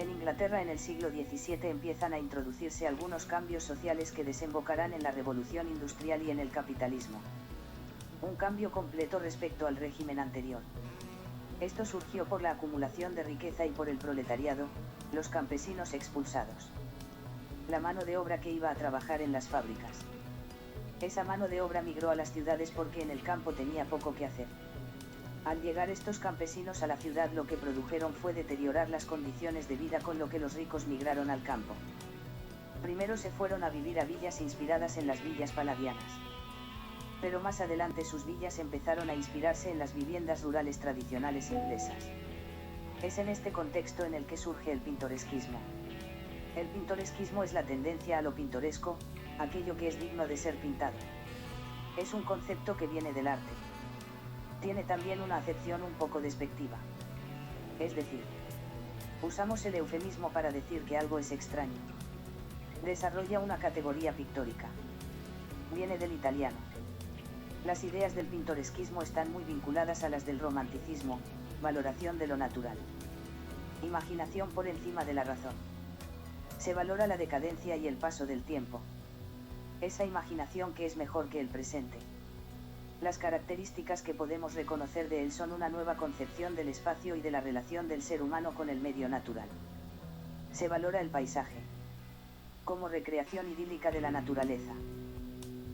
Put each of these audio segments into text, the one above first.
En Inglaterra en el siglo XVII empiezan a introducirse algunos cambios sociales que desembocarán en la revolución industrial y en el capitalismo. Un cambio completo respecto al régimen anterior. Esto surgió por la acumulación de riqueza y por el proletariado, los campesinos expulsados. La mano de obra que iba a trabajar en las fábricas. Esa mano de obra migró a las ciudades porque en el campo tenía poco que hacer. Al llegar estos campesinos a la ciudad lo que produjeron fue deteriorar las condiciones de vida, con lo que los ricos migraron al campo. Primero se fueron a vivir a villas inspiradas en las villas paladianas. Pero más adelante sus villas empezaron a inspirarse en las viviendas rurales tradicionales inglesas. Es en este contexto en el que surge el pintoresquismo. El pintoresquismo es la tendencia a lo pintoresco, aquello que es digno de ser pintado. Es un concepto que viene del arte. Tiene también una acepción un poco despectiva. Es decir, usamos el eufemismo para decir que algo es extraño. Desarrolla una categoría pictórica. Viene del italiano. Las ideas del pintoresquismo están muy vinculadas a las del romanticismo, valoración de lo natural. Imaginación por encima de la razón. Se valora la decadencia y el paso del tiempo. Esa imaginación que es mejor que el presente. Las características que podemos reconocer de él son una nueva concepción del espacio y de la relación del ser humano con el medio natural. Se valora el paisaje como recreación idílica de la naturaleza.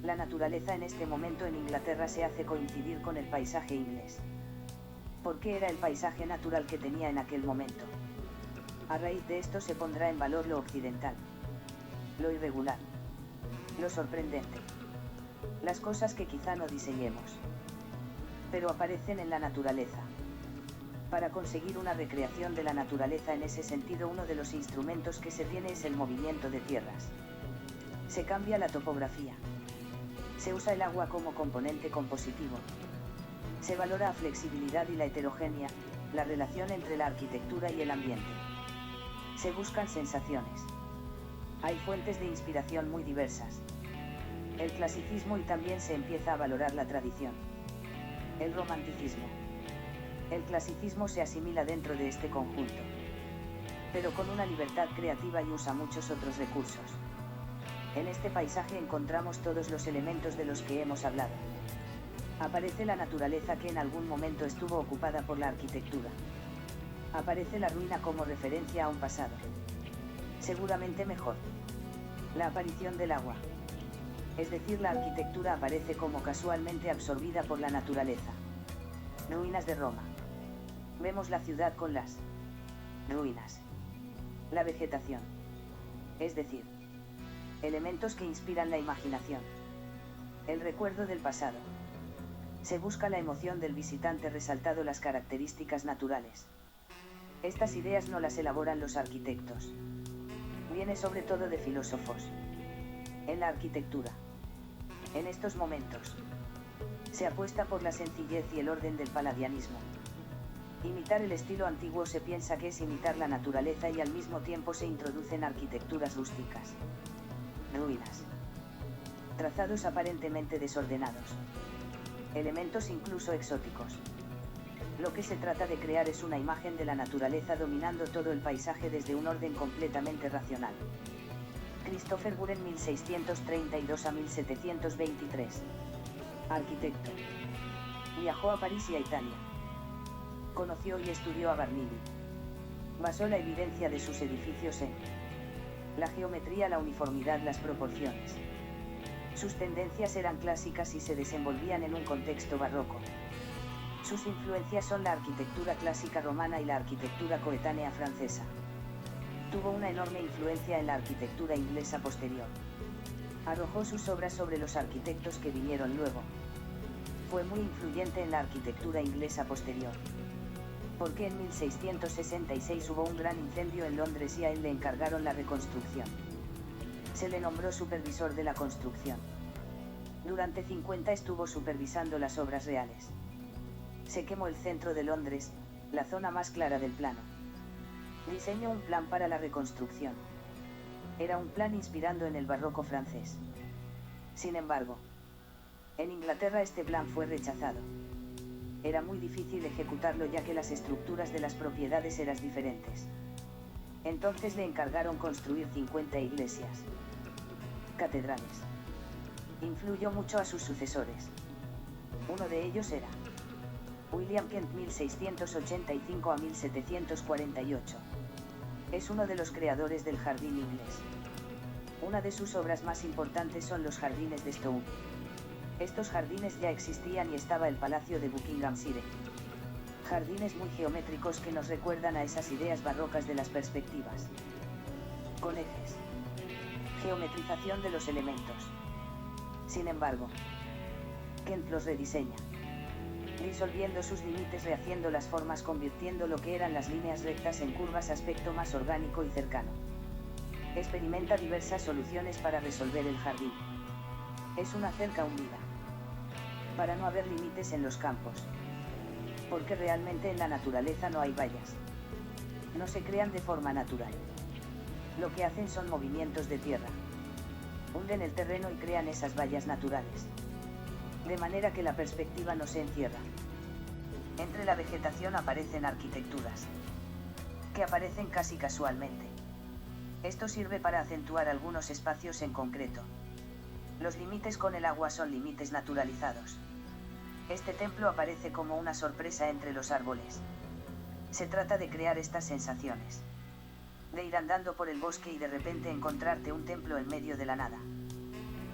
La naturaleza en este momento en Inglaterra se hace coincidir con el paisaje inglés. ¿Por qué era el paisaje natural que tenía en aquel momento? A raíz de esto se pondrá en valor lo occidental, lo irregular, lo sorprendente. Las cosas que quizá no diseñemos, pero aparecen en la naturaleza. Para conseguir una recreación de la naturaleza en ese sentido, uno de los instrumentos que se tiene es el movimiento de tierras. Se cambia la topografía. Se usa el agua como componente compositivo. Se valora la flexibilidad y la heterogeneidad, la relación entre la arquitectura y el ambiente. Se buscan sensaciones. Hay fuentes de inspiración muy diversas. El clasicismo, y también se empieza a valorar la tradición. El romanticismo. El clasicismo se asimila dentro de este conjunto, pero con una libertad creativa y usa muchos otros recursos. En este paisaje encontramos todos los elementos de los que hemos hablado. Aparece la naturaleza que en algún momento estuvo ocupada por la arquitectura. Aparece la ruina como referencia a un pasado, seguramente mejor. La aparición del agua. Es decir, la arquitectura aparece como casualmente absorbida por la naturaleza. Ruinas de Roma. Vemos la ciudad con las ruinas. La vegetación. Es decir, elementos que inspiran la imaginación. El recuerdo del pasado. Se busca la emoción del visitante resaltando las características naturales. Estas ideas no las elaboran los arquitectos. Viene sobre todo de filósofos. En la arquitectura. En estos momentos, se apuesta por la sencillez y el orden del paladianismo. Imitar el estilo antiguo se piensa que es imitar la naturaleza y al mismo tiempo se introducen arquitecturas rústicas. Ruinas. Trazados aparentemente desordenados. Elementos incluso exóticos. Lo que se trata de crear es una imagen de la naturaleza dominando todo el paisaje desde un orden completamente racional. Christopher Buren 1632 a 1723. Arquitecto. Viajó a París y a Italia. Conoció y estudió a Barnilli. Basó la evidencia de sus edificios en la geometría, la uniformidad, las proporciones. Sus tendencias eran clásicas y se desenvolvían en un contexto barroco. Sus influencias son la arquitectura clásica romana y la arquitectura coetánea francesa. Tuvo una enorme influencia en la arquitectura inglesa posterior. Arrojó sus obras sobre los arquitectos que vinieron luego. Fue muy influyente en la arquitectura inglesa posterior. Porque en 1666 hubo un gran incendio en Londres y a él le encargaron la reconstrucción. Se le nombró supervisor de la construcción. Durante 50 estuvo supervisando las obras reales. Se quemó el centro de Londres, la zona más clara del plano. Diseñó un plan para la reconstrucción. Era un plan inspirando en el barroco francés. Sin embargo, en Inglaterra este plan fue rechazado. Era muy difícil ejecutarlo ya que las estructuras de las propiedades eran diferentes. Entonces le encargaron construir 50 iglesias, catedrales. Influyó mucho a sus sucesores. Uno de ellos era William Kent 1685 a 1748. Es uno de los creadores del jardín inglés. Una de sus obras más importantes son los jardines de Stowe. Estos jardines ya existían y estaba el Palacio de Buckinghamshire. Jardines muy geométricos que nos recuerdan a esas ideas barrocas de las perspectivas. Con ejes. Geometrización de los elementos. Sin embargo, Kent los rediseña, disolviendo sus límites, rehaciendo las formas, convirtiendo lo que eran las líneas rectas en curvas, aspecto más orgánico y cercano. Experimenta diversas soluciones para resolver el jardín. Es una cerca hundida. Para no haber límites en los campos. Porque realmente en la naturaleza no hay vallas. No se crean de forma natural. Lo que hacen son movimientos de tierra. Hunden el terreno y crean esas vallas naturales. De manera que la perspectiva no se encierra. Entre la vegetación aparecen arquitecturas. Que aparecen casi casualmente. Esto sirve para acentuar algunos espacios en concreto. Los límites con el agua son límites naturalizados. Este templo aparece como una sorpresa entre los árboles. Se trata de crear estas sensaciones. De ir andando por el bosque y de repente encontrarte un templo en medio de la nada.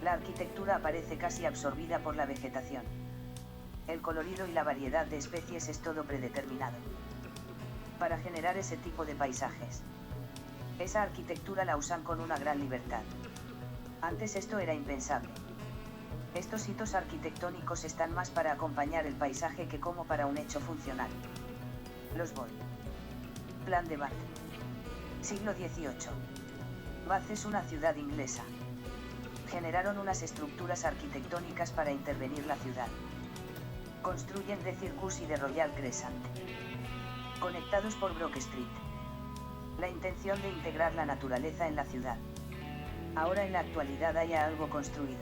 La arquitectura aparece casi absorbida por la vegetación. El colorido y la variedad de especies es todo predeterminado. Para generar ese tipo de paisajes. Esa arquitectura la usan con una gran libertad. Antes esto era impensable. Estos hitos arquitectónicos están más para acompañar el paisaje que como para un hecho funcional. Los Bath. Plan de Bath. Siglo XVIII. Bath es una ciudad inglesa. Generaron unas estructuras arquitectónicas para intervenir la ciudad. Construyen The Circus y The Royal Crescent. Conectados por Brook Street. La intención de integrar la naturaleza en la ciudad. Ahora en la actualidad hay algo construido.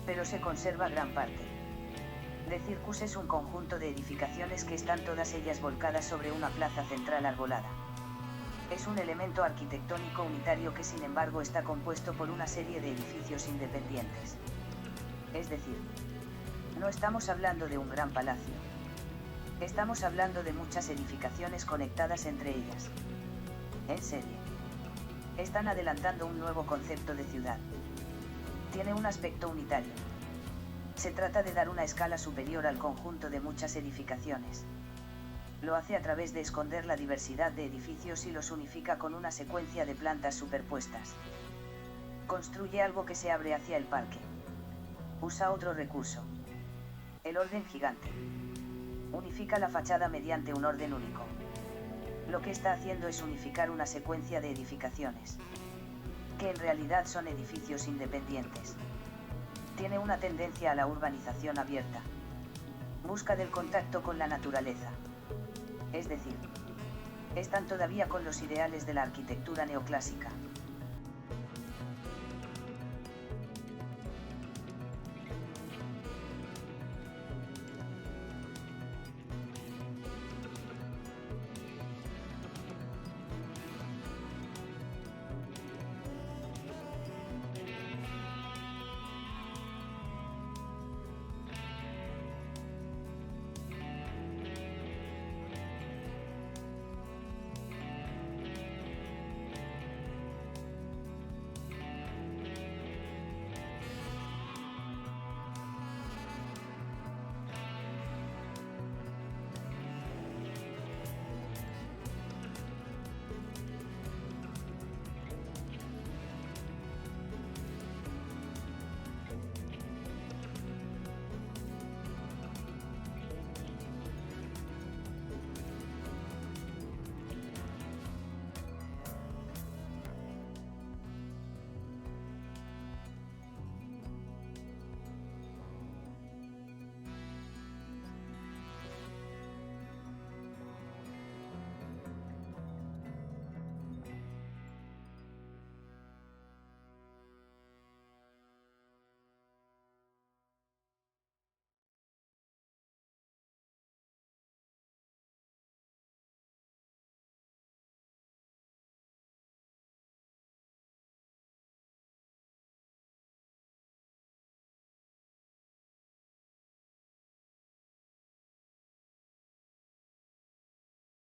Pero se conserva gran parte. The Circus es un conjunto de edificaciones que están todas ellas volcadas sobre una plaza central arbolada. Es un elemento arquitectónico unitario que sin embargo está compuesto por una serie de edificios independientes. Es decir, no estamos hablando de un gran palacio. Estamos hablando de muchas edificaciones conectadas entre ellas. En serie. Están adelantando un nuevo concepto de ciudad. Tiene un aspecto unitario. Se trata de dar una escala superior al conjunto de muchas edificaciones. Lo hace a través de esconder la diversidad de edificios y los unifica con una secuencia de plantas superpuestas. Construye algo que se abre hacia el parque. Usa otro recurso. El orden gigante. Unifica la fachada mediante un orden único. Lo que está haciendo es unificar una secuencia de edificaciones. Que en realidad son edificios independientes. Tiene una tendencia a la urbanización abierta. Busca del contacto con la naturaleza. Es decir, están todavía con los ideales de la arquitectura neoclásica.